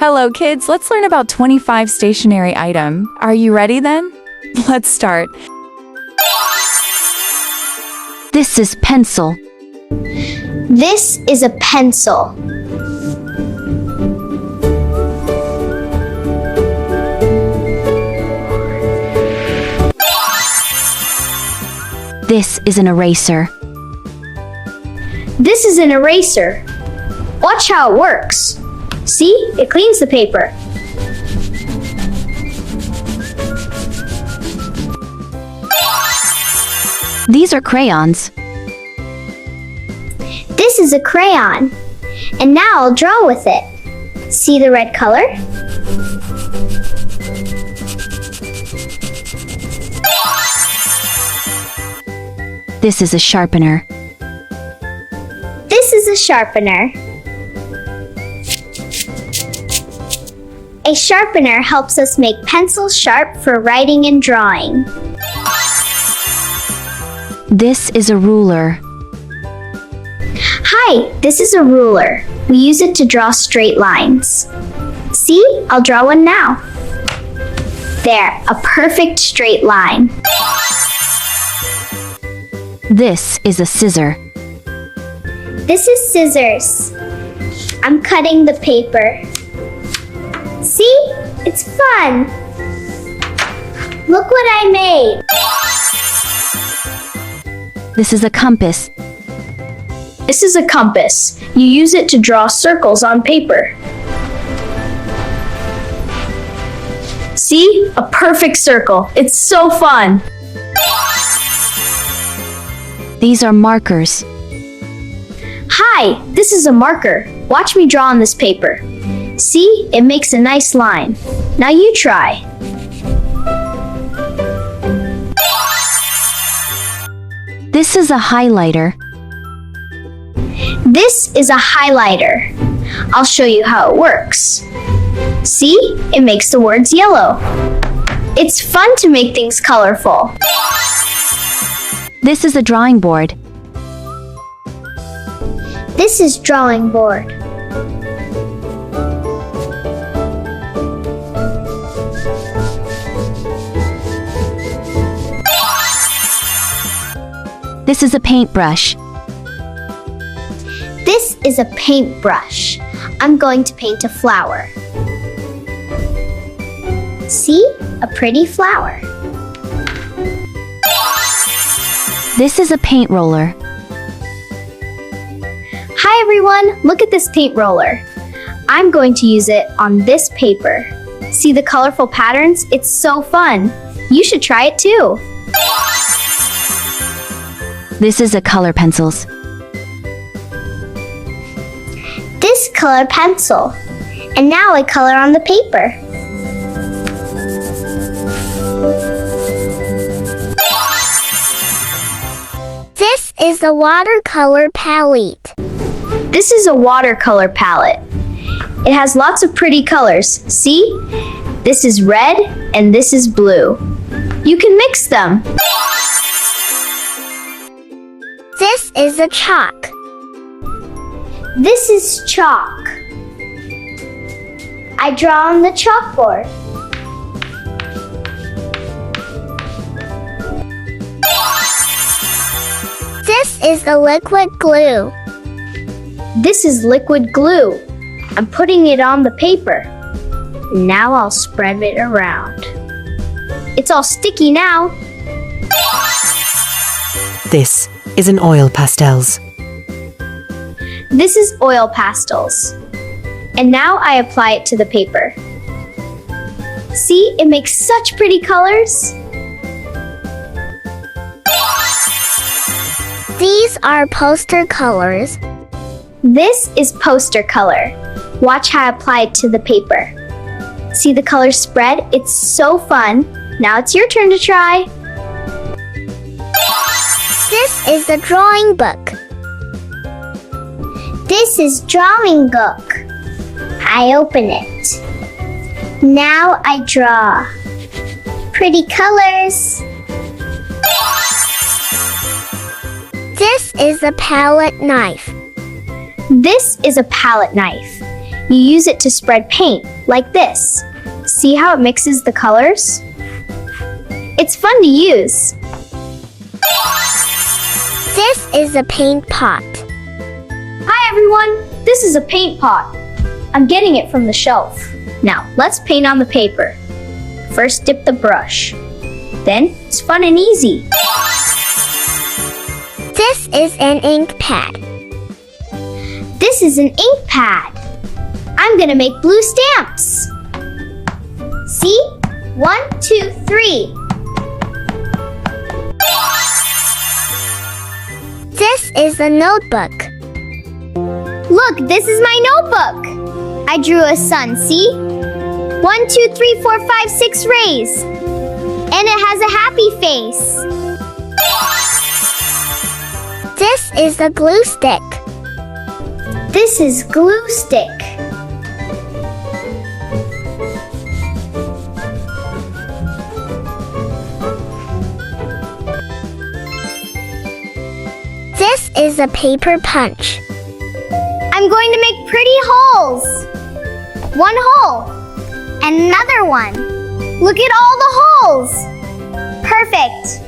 Hello kids, let's learn about 25 stationery item. Are you ready then? Let's start. This is pencil. This is a pencil. This is an eraser. This is an eraser. Watch how it works. See, it cleans the paper. These are crayons. This is a crayon. And now I'll draw with it. See the red color? This is a sharpener. This is a sharpener. A sharpener helps us make pencils sharp for writing and drawing. This is a ruler. Hi, this is a ruler. We use it to draw straight lines. See, I'll draw one now. There, a perfect straight line. This is a scissor. This is scissors. I'm cutting the paper. See? It's fun. Look what I made. This is a compass. This is a compass. You use it to draw circles on paper. See? A perfect circle. It's so fun. These are markers. Hi, this is a marker. Watch me draw on this paper. See? It makes a nice line. Now you try. This is a highlighter. This is a highlighter. I'll show you how it works. See? It makes the words yellow. It's fun to make things colorful. This is a drawing board. This is drawing board. This is a paintbrush. This is a paintbrush. I'm going to paint a flower. See? A pretty flower. This is a paint roller. Hi everyone, look at this paint roller. I'm going to use it on this paper. See the colorful patterns? It's so fun. You should try it too. This is a color pencils. This color pencil. And now I color on the paper. This is the watercolor palette. This is a watercolor palette. It has lots of pretty colors. See? This is red and this is blue. You can mix them. This is a chalk. This is chalk. I draw on the chalkboard. This is the liquid glue. This is liquid glue. I'm putting it on the paper. Now I'll spread it around. It's all sticky now. This is an oil pastels. This is oil pastels. And now I apply it to the paper. See, it makes such pretty colors. These are poster colors. This is poster color. Watch how I apply it to the paper. See the colors spread? It's so fun. Now it's your turn to try. This is the drawing book. This is drawing book. I open it. Now I draw. Pretty colors. This is a palette knife. This is a palette knife. You use it to spread paint, like this. See how it mixes the colors? It's fun to use. This is a paint pot. Hi everyone, this is a paint pot. I'm getting it from the shelf. Now, let's paint on the paper. First dip the brush. Then, it's fun and easy. This is an ink pad. This is an ink pad. I'm gonna make blue stamps. See? 1, 2, 3. This is a notebook. Look, this is my notebook. I drew a sun, see? 1, 2, 3, 4, 5, 6 rays. And it has a happy face. This is a glue stick. This is glue stick. This is a paper punch. I'm going to make pretty holes. One hole. And another one. Look at all the holes. Perfect.